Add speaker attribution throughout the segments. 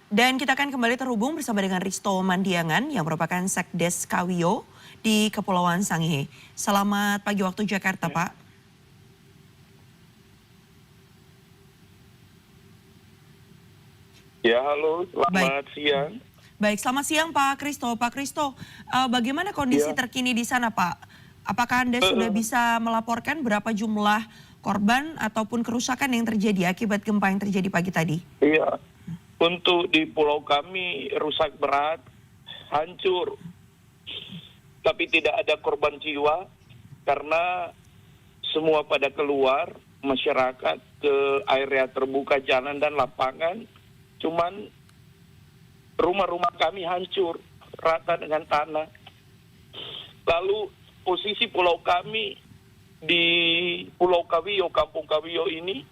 Speaker 1: Dan kita akan kembali terhubung bersama dengan Risto Mandiangan yang merupakan Sekdes Kawio di Kepulauan Sangihe. Selamat pagi waktu Jakarta, Pak.
Speaker 2: Ya, halo,
Speaker 1: Baik,
Speaker 2: selamat siang.
Speaker 1: baik. Selamat siang Pak Kristo. Pak Kristo, bagaimana kondisi
Speaker 2: Ya,
Speaker 1: terkini di sana, Pak? Apakah Anda sudah bisa melaporkan berapa jumlah korban ataupun kerusakan yang terjadi akibat gempa yang terjadi pagi tadi?
Speaker 2: iya. Untuk di pulau kami rusak berat, hancur, tapi tidak ada korban jiwa karena semua pada keluar masyarakat ke area terbuka jalan dan lapangan. Cuman rumah-rumah kami hancur rata dengan tanah. Lalu posisi pulau kami di Pulau Kawio, Kampung Kawio ini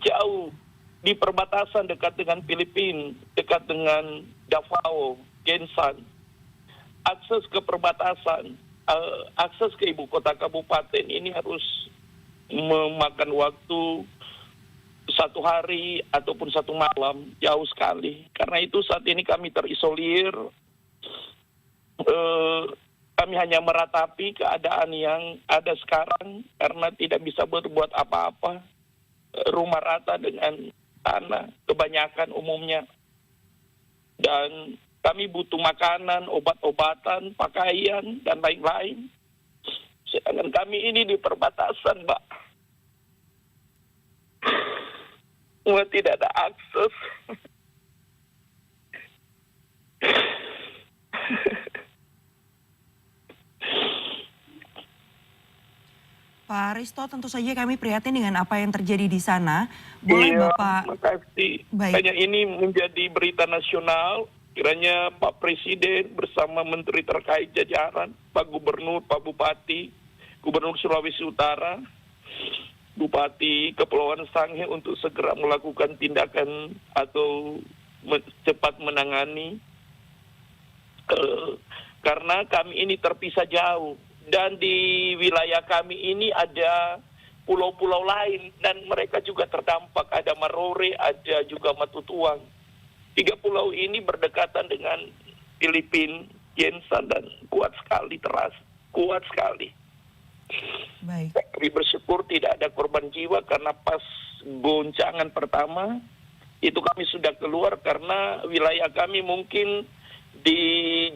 Speaker 2: jauh di perbatasan dekat dengan Filipina, dekat dengan Davao, Gensan. Akses ke perbatasan, akses ke ibu kota kabupaten ini harus memakan waktu 1 hari ataupun 1 malam, jauh sekali. Karena itu saat ini kami terisolir, kami hanya meratapi keadaan yang ada sekarang karena tidak bisa berbuat apa-apa. Rumah rata dengan tanah kebanyakan umumnya, dan kami butuh makanan, obat-obatan, pakaian dan lain-lain. Sedangkan kami ini di perbatasan, Mbak, semua tidak ada akses.
Speaker 1: Pak Risto, tentu saja kami prihatin dengan apa yang terjadi di sana. Boleh
Speaker 2: Iya,
Speaker 1: Bapak?
Speaker 2: makasih.
Speaker 1: Baik.
Speaker 2: Hanya ini menjadi berita nasional. Kiranya Pak Presiden bersama Menteri terkait jajaran, Pak Gubernur, Pak Bupati, Gubernur Sulawesi Utara, Bupati Kepulauan Sangihe untuk segera melakukan tindakan atau cepat menangani. Karena kami ini terpisah jauh. Dan di wilayah kami ini ada pulau-pulau lain dan mereka juga terdampak. Ada Marore, ada juga Matutuang. 3 pulau ini berdekatan dengan Filipina, Gensan, dan kuat sekali kuat sekali.
Speaker 1: Baik.
Speaker 2: Kami bersyukur tidak ada korban jiwa karena pas goncangan pertama itu kami sudah keluar karena wilayah kami mungkin di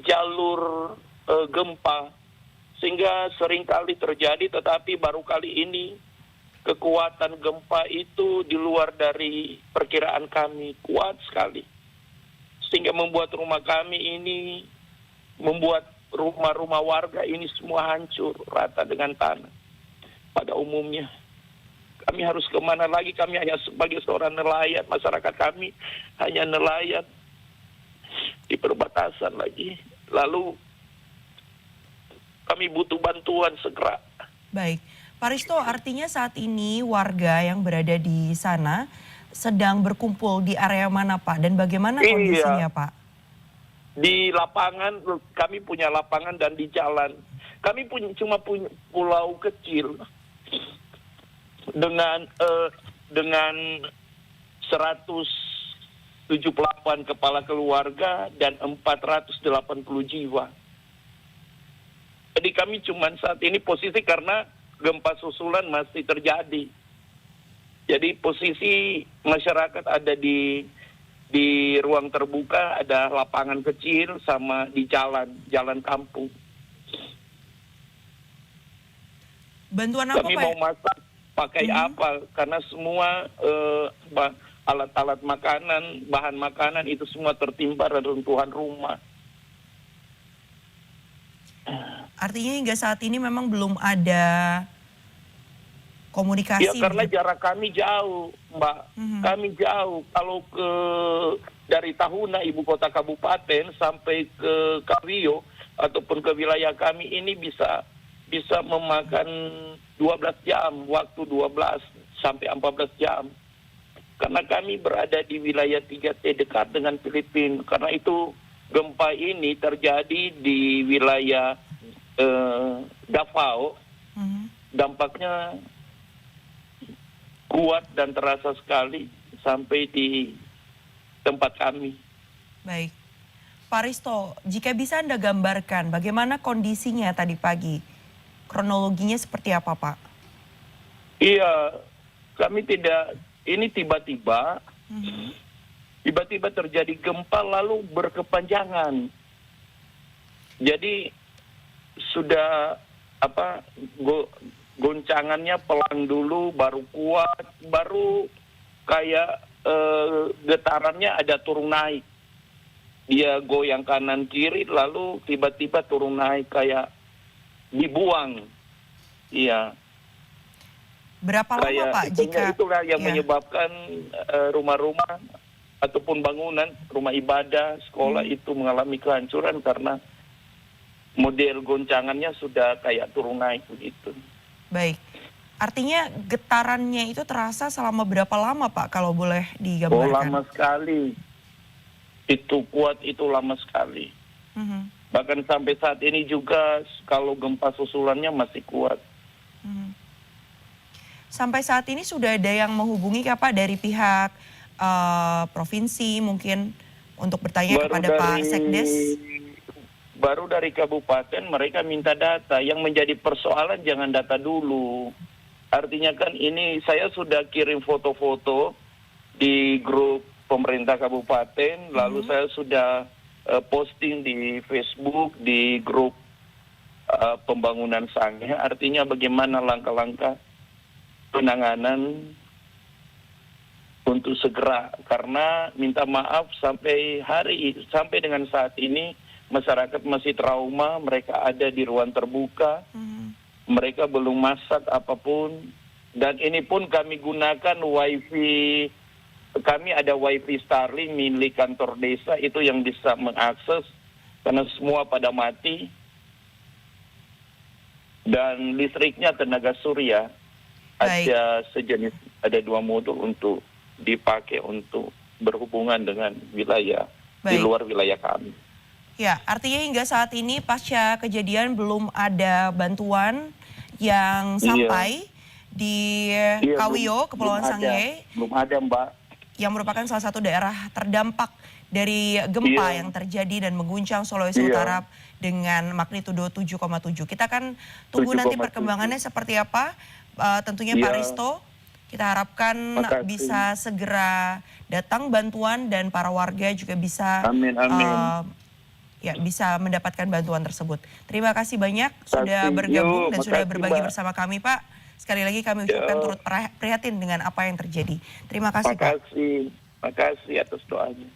Speaker 2: jalur gempa, sehingga seringkali terjadi, tetapi baru kali ini kekuatan gempa itu di luar dari perkiraan kami, kuat sekali. Sehingga membuat rumah kami ini, membuat rumah-rumah warga ini semua hancur, rata dengan tanah. Pada umumnya, kami harus kemana lagi? Kami hanya sebagai seorang nelayan, masyarakat kami hanya nelayan di perbatasan lagi. Lalu kami butuh bantuan segera.
Speaker 1: Baik, Pak Risto, artinya saat ini warga yang berada di sana sedang berkumpul di area mana, Pak? Dan bagaimana kondisinya, Pak?
Speaker 2: Di lapangan, kami punya lapangan dan di jalan. Kami cuma punya pulau kecil dengan 178 kepala keluarga dan 480 jiwa. Jadi kami cuma saat ini posisi karena gempa susulan masih terjadi. Jadi posisi masyarakat ada di ruang terbuka, ada lapangan kecil sama di jalan kampung.
Speaker 1: Bantuan apa,
Speaker 2: Kami
Speaker 1: Pak?
Speaker 2: mau masak pakai apa? Karena semua alat-alat makanan, bahan makanan itu semua tertimpa reruntuhan rumah.
Speaker 1: Artinya hingga saat ini memang belum ada komunikasi.
Speaker 2: Ya karena jarak kami jauh, Mbak. Kami jauh. Kalau dari Tahuna, ibu kota kabupaten, sampai ke Kawio ataupun ke wilayah kami ini bisa memakan 12 jam, waktu 12 sampai 14 jam. Karena kami berada di wilayah 3T dekat dengan Filipina. Karena itu gempa ini terjadi di wilayah Davao. Dampaknya kuat dan terasa sekali sampai di tempat kami.
Speaker 1: Baik. Pak Risto, jika bisa Anda gambarkan bagaimana kondisinya tadi pagi? Kronologinya seperti apa, Pak?
Speaker 2: Iya, kami tidak, ini tiba-tiba
Speaker 1: Mhm.
Speaker 2: terjadi gempa lalu berkepanjangan. Jadi sudah apa goncangannya pelan dulu, baru kuat, baru kayak getarannya ada turun naik. Dia goyang kanan kiri lalu tiba-tiba turun naik kayak dibuang. Iya,
Speaker 1: Berapa lama,
Speaker 2: kayak
Speaker 1: Pak, jika
Speaker 2: itulah yang
Speaker 1: ya,
Speaker 2: menyebabkan rumah-rumah ataupun bangunan, rumah ibadah, sekolah itu mengalami kehancuran karena model goncangannya sudah kayak turun naik begitu.
Speaker 1: baik. Artinya getarannya itu terasa selama berapa lama, Pak, kalau boleh
Speaker 2: Oh,
Speaker 1: digambarkan?
Speaker 2: lama sekali. Itu kuat, itu lama sekali.
Speaker 1: Mhm,
Speaker 2: Bahkan sampai saat ini juga kalau gempa susulannya masih kuat.
Speaker 1: mhm. Sampai saat ini sudah ada yang menghubungi kah, Pak, dari pihak provinsi mungkin untuk bertanya
Speaker 2: Baru
Speaker 1: kepada
Speaker 2: dari
Speaker 1: Pak Sekdes?
Speaker 2: baru dari kabupaten mereka minta data. Yang menjadi persoalan jangan data dulu. Artinya kan ini saya sudah kirim foto-foto di grup pemerintah kabupaten, lalu saya sudah posting di Facebook di grup pembangunan Sange. Artinya bagaimana langkah-langkah penanganan untuk segera, karena minta maaf sampai dengan saat ini masyarakat masih trauma, mereka ada di ruang terbuka,
Speaker 1: Mhm,
Speaker 2: mereka belum masak apapun, dan ini pun kami gunakan wifi, kami ada wifi Starlink milik kantor desa itu yang bisa mengakses karena semua pada mati, dan listriknya tenaga surya,
Speaker 1: baik,
Speaker 2: ada sejenis, ada 2 modul untuk dipakai untuk berhubungan dengan wilayah di
Speaker 1: baik.
Speaker 2: luar wilayah kami.
Speaker 1: Ya, artinya hingga saat ini pasca kejadian belum ada bantuan yang
Speaker 2: Iya,
Speaker 1: sampai di
Speaker 2: iya,
Speaker 1: Kawiyo,
Speaker 2: belum
Speaker 1: Kepulauan
Speaker 2: ada,
Speaker 1: Sangihe,
Speaker 2: belum ada Mbak.
Speaker 1: yang merupakan salah satu daerah terdampak dari gempa
Speaker 2: Iya,
Speaker 1: yang terjadi dan mengguncang Sulawesi
Speaker 2: iya,
Speaker 1: Utara dengan magnitudo 7,7. Kita akan tunggu nanti
Speaker 2: 7,7.
Speaker 1: perkembangannya seperti apa. Tentunya Pak
Speaker 2: Iya,
Speaker 1: Risto, kita harapkan
Speaker 2: makasih.
Speaker 1: bisa segera datang bantuan dan para warga juga bisa
Speaker 2: Amin, amin.
Speaker 1: eh, ya bisa mendapatkan bantuan tersebut. Terima kasih banyak sudah
Speaker 2: Makasih.
Speaker 1: bergabung
Speaker 2: Yuk,
Speaker 1: dan sudah
Speaker 2: makasih
Speaker 1: berbagi
Speaker 2: Mbak.
Speaker 1: bersama kami, Pak. Sekali lagi kami ucapkan
Speaker 2: Yuk,
Speaker 1: turut prihatin dengan apa yang terjadi. Terima kasih, Pak.
Speaker 2: makasih. Makasih atas doanya.